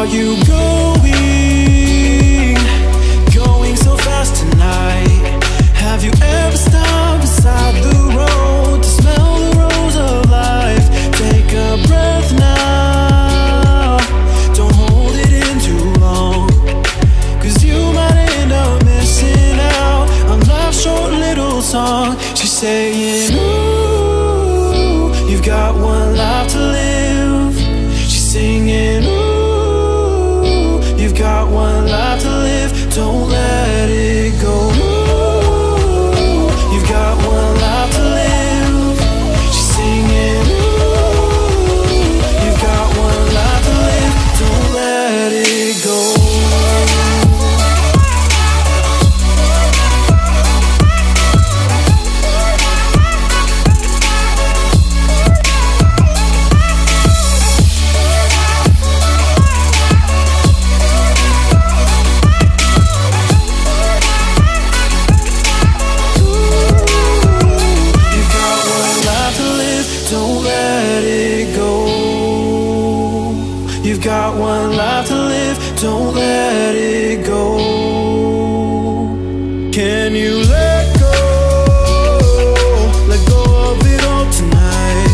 are you going so fast tonight? Have you ever stopped beside the road to smell the rose of life? Take a breath now, don't hold it in too long, 'cause you might end up missing out on life's short little song. She's saying, ooh, you've got one life to live. She's singing, ooh, you've got one life to live. Don't let it go. Ooh, you've got one life to live. She's singing, ooh, you've got one life to live. Don't let it go. You've got one life to live, don't let it go. Can you let go of it all tonight?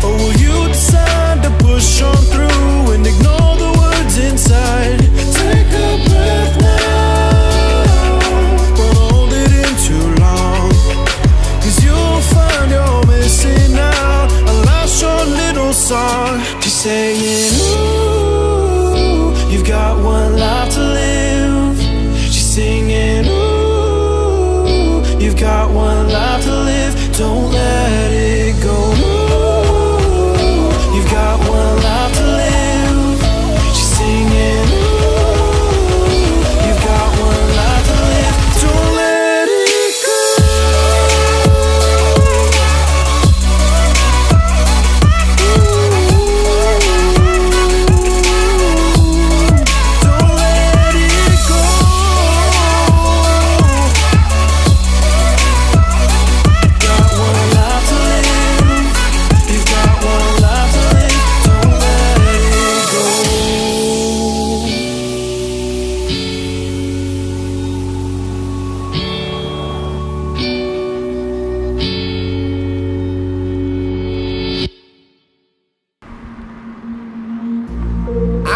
Or will you decide to push on through and ignore the words inside? Take a breath now, don't hold it in too long, 'cause you'll find you're missing out a last short little song. She's saying, ooh, you've got one life to live. She's singing, ooh, you've got one life to live. Don't let it go. Ooh, you've got one life to live. She's singing, ooh, you've got one life to live. Don't let it go.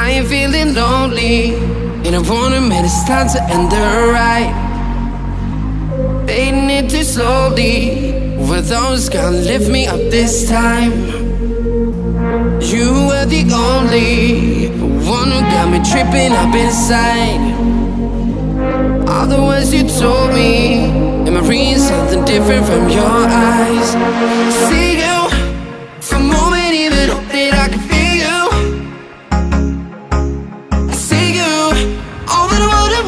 I ain't feeling lonely, and I wanna admit it's time to end the ride. Fading it too slowly, were those gonna lift me up this time? You were the only one who got me tripping up inside. All the words you told me, am I reading something different from your eyes? See you for a moment, even hope that I can feel you.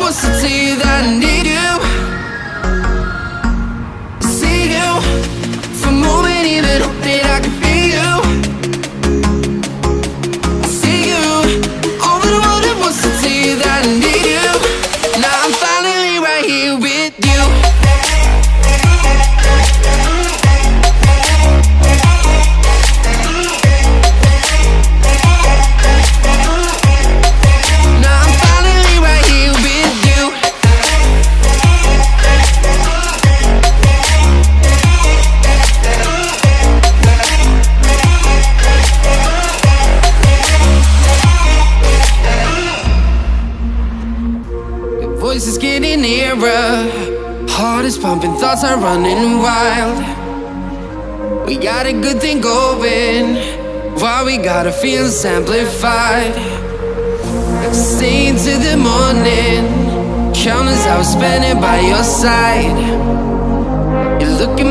Was to tell you that I need you. See you for a moment, even hope that I can feel you. See you. All that I wanted was to tell you that I need you. Now I'm finally right here with you. Voice is getting nearer, heart is pumping, thoughts are running wild. We got a good thing going, why we gotta feel amplified. Staying till the morning, countless hours spending by your side. You look at